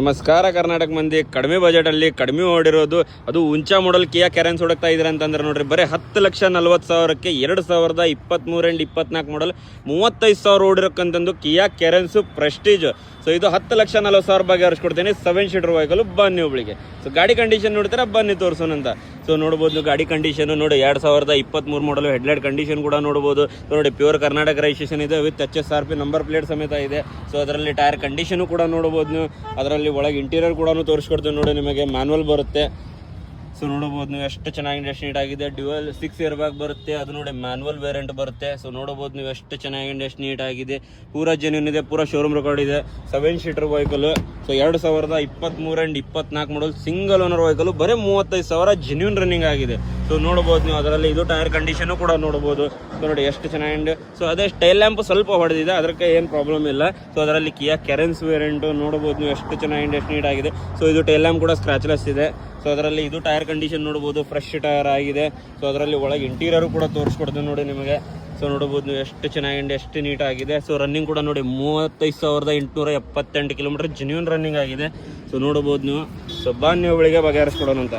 ನಮಸ್ಕಾರ ಕರ್ನಾಟಕ ಮಂದಿ. ಕಡಿಮೆ ಬಜೆಟಲ್ಲಿ ಕಡಿಮೆ ಓಡಿರೋದು, ಅದು ಉಂಚಾ ಮಾಡಲ್ ಕಿಯಾ ಕ್ಯಾರೆನ್ಸ್ ಹುಡುಕ್ತಾ ಇದ್ದೀರ ಅಂತಂದ್ರೆ ನೋಡ್ರಿ, ಬರೀ 10,40,000ಕ್ಕೆ 2023 ಆ್ಯಂಡ್ 24 ಮಾಡಲ್ 35,000 ಓಡಿರೋಕ್ಕಂತಂದು ಕಿಯಾ ಕ್ಯಾರೆನ್ಸ್ ಪ್ರೆಸ್ಟೀಜ್. ಸೊ ಇದು 10,40,000 ಬಗ್ಗೆ ಹರಿಸ್ಕೊಡ್ತೀನಿ. 7 ಸೀಟರ್ ವೆಹಿಕಲ್. ಬನ್ನಿ ಒಬ್ಳಿಗೆ. ಸೊ ಗಾಡಿ ಕಂಡೀಷನ್ ನೋಡ್ತಾರೆ, ಬನ್ನಿ ತೋರಿಸೋಣಂತ. ಸೊ ನೋಡ್ಬೋದು ಗಾಡಿ ಕಂಡೀಷನ್ ನೋಡಿ, 2023 ಮಾಡಲು ಹೆಡ್ಲೈಟ್ ಕಂಡೀಷನ್ ಕೂಡ ನೋಡ್ಬೋದು. ನೋಡಿ ಪ್ಯೂರ್ ಕರ್ನಾಟಕ ರಿಜಿಸ್ಟ್ರೇಷನ್ ಇದೆ ವಿತ್ HSRP ನಂಬರ್ ಪ್ಲೇಟ್ ಸಮೇತ ಇದೆ. ಸೊ ಅದರಲ್ಲಿ ಟೈರ್ ಕಂಡೀಷನ್ ಕೂಡ ನೋಡ್ಬೋದು ನೀವು. ಅದರಲ್ಲಿ ಒಳಗೆ ಇಂಟೀರಿಯರ್ ಕೂಡ ತೋರಿಸ್ಕೊಡ್ತೀವಿ ನೋಡಿ. ನಿಮಗೆ ಮ್ಯಾನ್ಯಲ್ ಬರುತ್ತೆ. ಸೊ ನೋಡಬಹುದು ನೀವು ಎಷ್ಟು ಚೆನ್ನಾಗಿ ಎಷ್ಟು ನೀಟಾಗಿದೆ. ಡ್ಯುಯಲ್ 6 ಇಯರ್ ಬ್ಯಾಗ್ ಬರುತ್ತೆ. ಅದು ನೋಡಿ ಮ್ಯಾನ್ಯಲ್ ವೇರಿಯಂಟ್ ಬರುತ್ತೆ. ಸೊ ನೋಡಬಹುದು ನೀವು ಎಷ್ಟು ಚೆನ್ನಾಗಿ ಎಷ್ಟು ನೀಟಾಗಿದೆ. ಪೂರಾ ಜೆನ್ಯೂನ್ ಇದೆ, ಪೂರಾ ಶೋರೂಮ್ ರೆಕಾರ್ಡ್ ಇದೆ. 7 seater vehicle. So 2023 and 24 model single owner vehicle. ಬರೀ 35,000 ಜೆನ್ಯೂನ್ ರನ್ನಿಂಗ್ ಆಗಿದೆ. ಸೊ ನೋಡಬಹುದು ನೀವು. ಅದರಲ್ಲಿ ಇದು ಟೈರ್ ಕಂಡೀಷನ್ ಕೂಡ ನೋಡಬಹುದು. ಸೊ ನೋಡಿ ಎಷ್ಟು ಚೆನ್ನಾಗಿ. ಸೊ ಅದೇ ಟೈಲ್ ಲ್ಯಾಂಪ್ ಸ್ವಲ್ಪ ಹೊಡೆದಿದೆ, ಅದಕ್ಕೆ ಏನು ಪ್ರಾಬ್ಲಮ್ ಇಲ್ಲ. ಸೊ ಅದರಲ್ಲಿ ಕಿಯಾ ಕ್ಯಾರೆನ್ಸ್ ವೇರಿಯಂಟ್ ನೋಡಬಹುದು ನೀವು ಎಷ್ಟು ಚೆನ್ನಾಗಿ ಎಷ್ಟು ನೀಟಾಗಿದೆ. ಸೊ ಇದು ಟೈಲ್ ಲ್ಯಾಂಪ್ ಕೂಡ ಸ್ಕ್ರಾಚ್ಲೆಸ್ ಇದೆ. ಸೊ ಅದರಲ್ಲಿ ಇದು ಟೈರ್ ಕಂಡೀಷನ್ ನೋಡ್ಬೋದು, ಫ್ರೆಶ್ ಟೈರ್ ಆಗಿದೆ. ಸೊ ಅದರಲ್ಲಿ ಒಳಗೆ ಇಂಟೀರಿಯರ್ ಕೂಡ ತೋರಿಸ್ಕೊಡ್ತೀನಿ ನೋಡಿ ನಿಮಗೆ. ಸೊ ನೋಡ್ಬೋದು ನೀವು ಎಷ್ಟು ಚೆನ್ನಾಗಿ ಎಷ್ಟು ನೀಟಾಗಿದೆ. ಸೊ ರನ್ನಿಂಗ್ ಕೂಡ ನೋಡಿ 35,878 ಕಿಲೋಮೀಟರ್ ಜೆನ್ಯೂನ್ ರನ್ನಿಂಗ್ ಆಗಿದೆ. ಸೊ ನೋಡ್ಬೋದು ನೀವು. ಸೊ ಬನ್ನಿ ಒಬ್ಬಳಿಗೆ ಬಗೆಹರಿಸ್ಕೊಡೋಣ ಅಂತ.